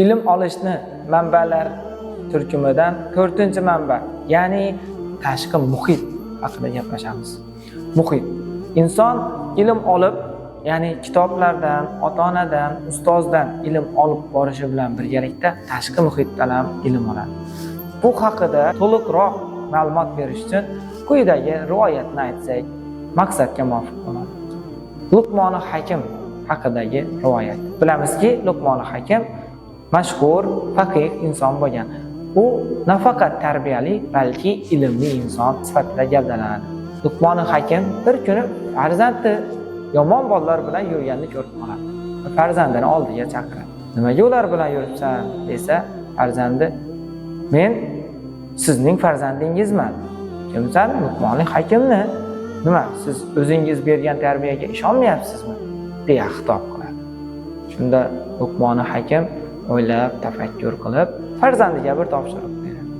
Ilm olishni manbalar turkumidan 4-manba, ya'ni tashqi muhit haqida gaplashamiz. Muhit. Inson ilm olib, ya'ni kitoblardan, ota-onadan, ustozdan ilm olib borishi bilan birgalikda tashqi muhitdan ham ilm oladi. Bu haqida to'liqroq ma'lumot berish uchun quyidagi rivoyatni aytsak, maqsadga muvofiq bo'ladi. Luqmoni Hakim haqidagi rivoyat. Bilamizki, Luqmoni Hakim mashhur faqih inson bo'lgan. U nafaqat tarbiyali, balki ilmli inson sifatida gavdalanadi. Luqmoni Hakim bir kuni farzandi yomon bolalar bilan yurganini ko'rib qoladi. Farzandini oldiga chaqiradi. Nimaga ular bilan yuribsan desa, farzandi men sizning farzandingizman. Kimsan? Luqmoni Hakimni. Nima, siz o'zingiz bergan tarbiyaga ishonmayapsizmi? deya xitob qiladi. Shunda Luqmoni Hakim o'ylab, tafakkur qilib, farzandiga bir topshiriq beradi.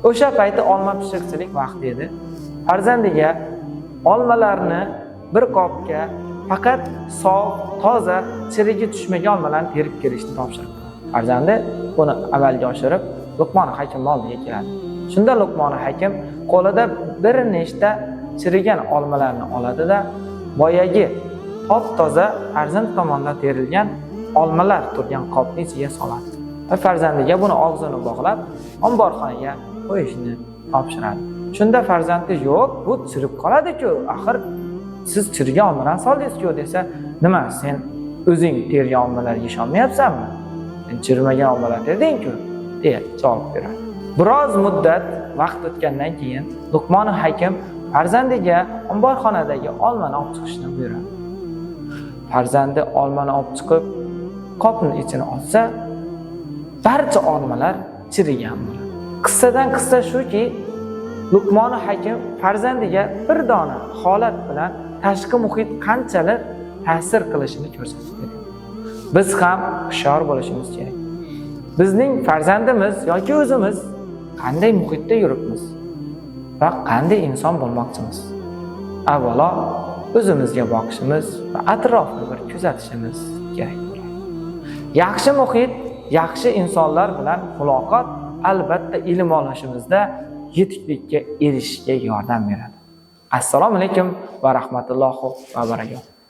O'sha payti olma pishirchilik vaqti edi. Farzandiga olmalarni bir qopga faqat sof, toza, chirigi tushmagan olmalarni terib kelishni topshirdi. Farzandi buni amalga oshirib, Luqmoni Hakim oldiga keladi. Shunda Luqmoni Hakim qo'lida bir nechta chirigan olmalarni oladi-da, boyagi top-toza farzand tomonidan terilgan olmalar turgan qopning ichiga soladi. Va farzandiga buni og'zini bog'lab, omborxonaga qo'yishni topshiradi. Shunda farzandi yo'q, bu chirib qoladi-ku. Axir siz chirgan olmalarni soldingiz-ku desa, nima, sen o'zing tergan olmalarga ishonmayapsanmi? Sen chirmagan olmalar terding-ku, deya javob beradi. Biroz muddat vaqt o'tgandan keyin Luqmoni Hakim farzandiga omborxonadagi olmani olib chiqishni buyuradi. Farzandi olmani olib chiqib, qopning ichini ochsa, barcha olmalar chirigan bo'ladi. Qissadan qissa shuki, Luqmoni Hakim farzandiga bir dona holat bilan tashqi muhit qanchalik ta'sir qilishini ko'rsatib berdi. Biz ham hushyor bo'lishimiz kerak. Bizning farzandimiz yoki o'zimiz qanday muhitda yuribmiz va qanday inson bo'lmoqchimiz? Avvalo o'zimizga boqishimiz va atrofni bir kuzatishimiz kerak bo'ladi. Yaxshi muhit, yaxshi insonlar bilan muloqot albatta ilm olishimizda yetuklikka erishishga yordam beradi. Assalomu alaykum va rahmatullohi va barakatuh.